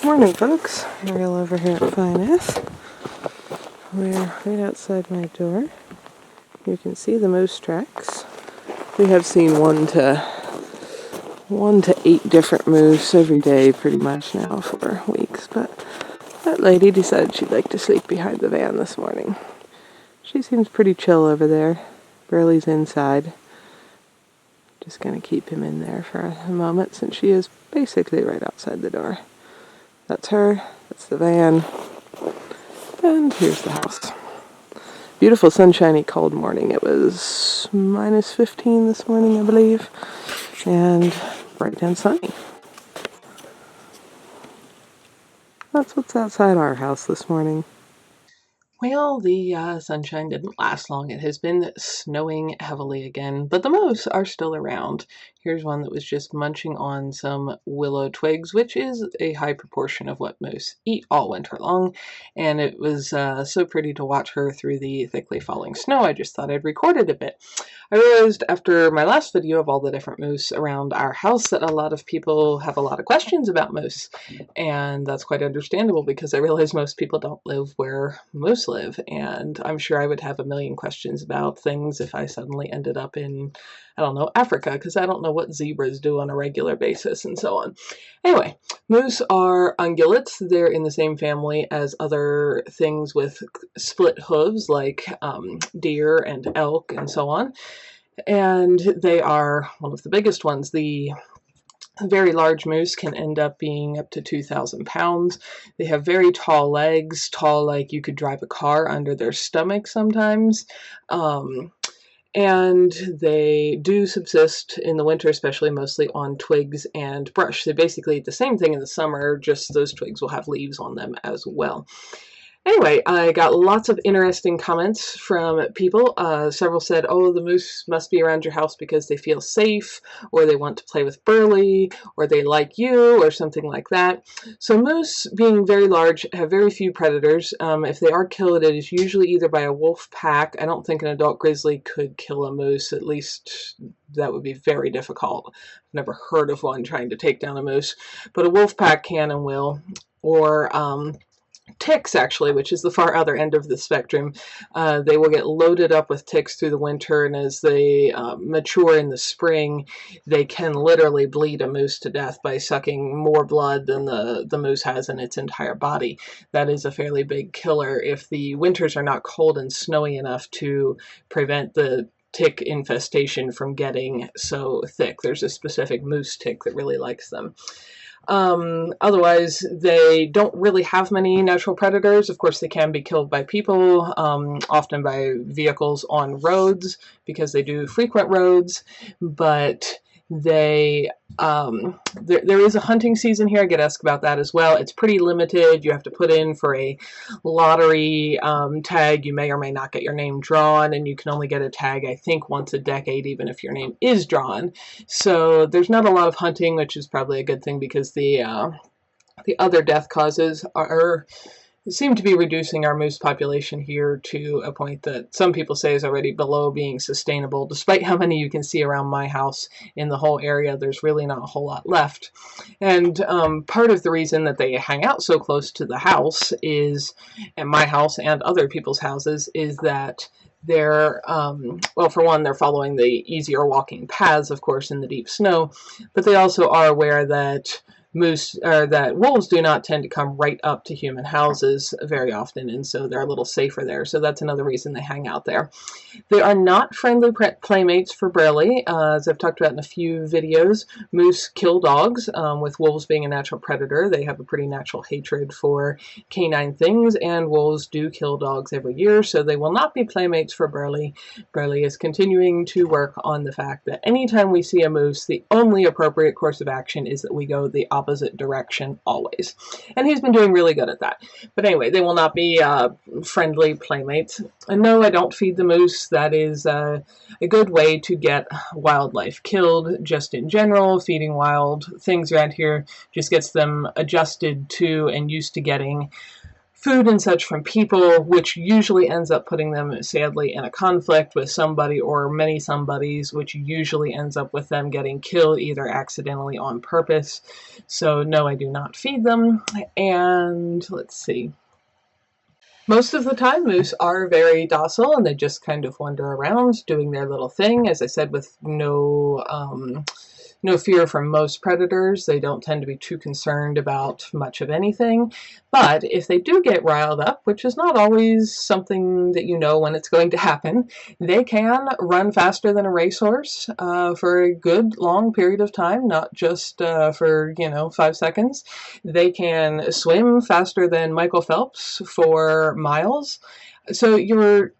Morning, folks. Ariel over here at Nyth. We're right outside my door. You can see the moose tracks. We have seen one to 8 different moose every day pretty much now for weeks, but that lady decided she'd like to sleep behind the van this morning. She seems pretty chill over there. Burley's inside. Just gonna keep him in there for a moment since she is basically right outside the door. That's her, that's the van, and here's the house. Beautiful sunshiny cold morning. It was minus 15 this morning, I believe, and bright and sunny. That's what's outside our house this morning. Well, the sunshine didn't last long. It has been snowing heavily again, but the moose are still around. Here's one that was just munching on some willow twigs, which is a high proportion of what moose eat all winter long, and it was so pretty to watch her through the thickly falling snow. I just thought I'd record it a bit. I realized after my last video of all the different moose around our house that a lot of people have a lot of questions about moose, and that's quite understandable because I realize most people don't live where moose live, and I'm sure I would have a million questions about things if I suddenly ended up in, I don't know, Africa, because I don't know what zebras do on a regular basis and so on. Anyway, moose are ungulates. They're in the same family as other things with split hooves like deer and elk and so on, and they are one of the biggest ones. The very large moose can end up being up to 2,000 pounds. They have very tall legs, tall like you could drive a car under their stomach sometimes. And they do subsist in the winter, especially mostly on twigs and brush. They basically eat the same thing in the summer, just those twigs will have leaves on them as well. Anyway, I got lots of interesting comments from people. Several said, oh, the moose must be around your house because they feel safe, or they want to play with Burley, or they like you, or something like that. So moose, being very large, have very few predators. If they are killed, it is usually either by a wolf pack. I don't think an adult grizzly could kill a moose. At least that would be very difficult. I've never heard of one trying to take down a moose. But a wolf pack can and will. Or ticks, actually, which is the far other end of the spectrum. They will get loaded up with ticks through the winter, and as they mature in the spring, they can literally bleed a moose to death by sucking more blood than the moose has in its entire body. That is a fairly big killer if the winters are not cold and snowy enough to prevent the tick infestation from getting so thick. There's a specific moose tick that really likes them. Otherwise, they don't really have many natural predators. Of course, they can be killed by people, often by vehicles on roads, because they do frequent roads, but they, there is a hunting season here. I get asked about that as well. It's pretty limited. You have to put in for a lottery tag. You may or may not get your name drawn, and you can only get a tag, I think, once a decade, even if your name is drawn. So there's not a lot of hunting, which is probably a good thing because the other death causes seem to be reducing our moose population here to a point that some people say is already below being sustainable. Despite how many you can see around my house in the whole area, there's really not a whole lot left. And part of the reason that they hang out so close to the house is, and my house and other people's houses, is that they're, well, for one, they're following the easier walking paths, of course, in the deep snow, but they also are aware that wolves do not tend to come right up to human houses very often, and so they're a little safer there. So that's another reason they hang out there. They are not friendly playmates for Burley. As I've talked about in a few videos, moose kill dogs. With wolves being a natural predator, they have a pretty natural hatred for canine things, and wolves do kill dogs every year, so they will not be playmates for Burley. Burley is continuing to work on the fact that anytime we see a moose, the only appropriate course of action is that we go the opposite direction always. And he's been doing really good at that. But anyway, they will not be friendly playmates. And no, I don't feed the moose. That is a good way to get wildlife killed just in general. Feeding wild things around here just gets them adjusted to and used to getting food and such from people, which usually ends up putting them, sadly, in a conflict with somebody or many somebodies, which usually ends up with them getting killed either accidentally or on purpose. So no, I do not feed them. And let's see. Most of the time, moose are very docile, and they just kind of wander around doing their little thing. As I said, with no fear from most predators. They don't tend to be too concerned about much of anything. But if they do get riled up, which is not always something that you know when it's going to happen, they can run faster than a racehorse for a good long period of time, not just for 5 seconds. They can swim faster than Michael Phelps for miles. So you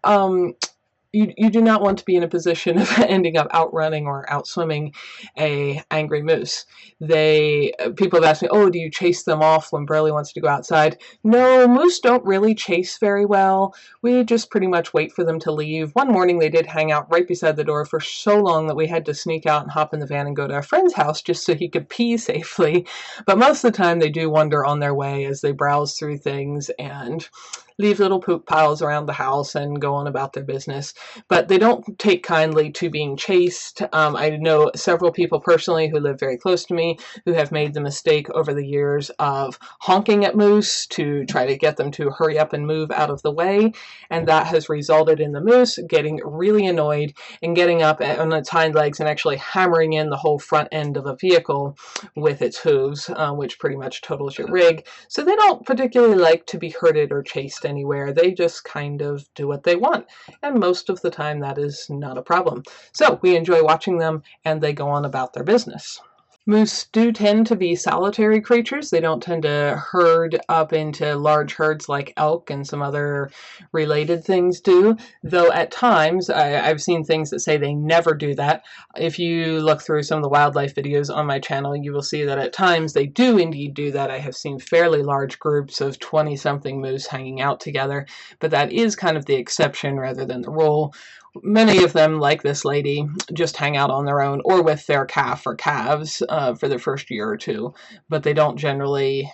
do not want to be in a position of ending up outrunning or outswimming a angry moose. People have asked me, oh, do you chase them off when Burley wants to go outside? No, moose don't really chase very well. We just pretty much wait for them to leave. One morning they did hang out right beside the door for so long that we had to sneak out and hop in the van and go to a friend's house just so he could pee safely. But most of the time they do wander on their way as they browse through things and leave little poop piles around the house and go on about their business. But they don't take kindly to being chased. I know several people personally who live very close to me who have made the mistake over the years of honking at moose to try to get them to hurry up and move out of the way, and that has resulted in the moose getting really annoyed and getting up on its hind legs and actually hammering in the whole front end of a vehicle with its hooves, which pretty much totals your rig. So they don't particularly like to be herded or chased anywhere. They just kind of do what they want, and most of the time that is not a problem. So we enjoy watching them, and they go on about their business. Moose do tend to be solitary creatures. They don't tend to herd up into large herds like elk and some other related things do, though at times I've seen things that say they never do that. If you look through some of the wildlife videos on my channel, you will see that at times they do indeed do that. I have seen fairly large groups of 20-something moose hanging out together, but that is kind of the exception rather than the rule. Many of them, like this lady, just hang out on their own or with their calf or calves for their first year or two, but they don't generally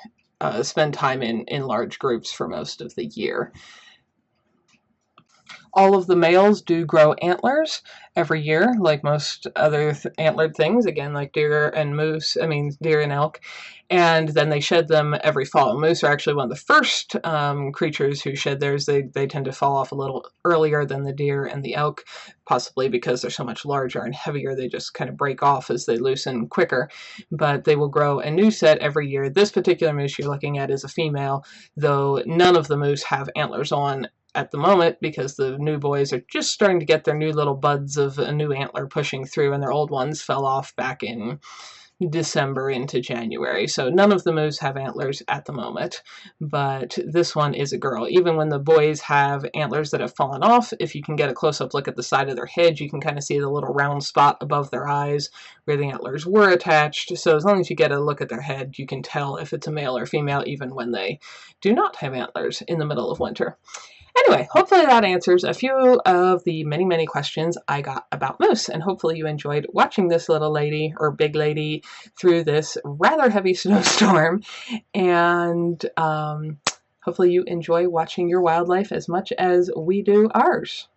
spend time in large groups for most of the year. All of the males do grow antlers every year, like most other antlered things, again, like deer and elk, and then they shed them every fall. Moose are actually one of the first creatures who shed theirs. They tend to fall off a little earlier than the deer and the elk, possibly because they're so much larger and heavier, they just kind of break off as they loosen quicker, but they will grow a new set every year. This particular moose you're looking at is a female, though none of the moose have antlers on at the moment because the new boys are just starting to get their new little buds of a new antler pushing through, and their old ones fell off back in December into January. So none of the moose have antlers at the moment, but this one is a girl. Even when the boys have antlers that have fallen off, if you can get a close-up look at the side of their head, you can kind of see the little round spot above their eyes where the antlers were attached. So as long as you get a look at their head, you can tell if it's a male or female even when they do not have antlers in the middle of winter. Anyway, hopefully that answers a few of the many, many questions I got about moose, and hopefully you enjoyed watching this little lady, or big lady, through this rather heavy snowstorm, and hopefully you enjoy watching your wildlife as much as we do ours.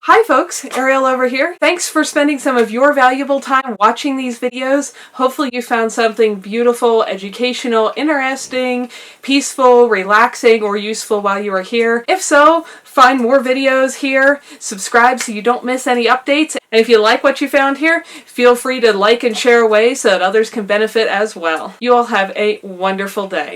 Hi folks, Ariel over here. Thanks for spending some of your valuable time watching these videos. Hopefully you found something beautiful, educational, interesting, peaceful, relaxing, or useful while you were here. If so, find more videos here, subscribe so you don't miss any updates, and if you like what you found here, feel free to like and share away so that others can benefit as well. You all have a wonderful day.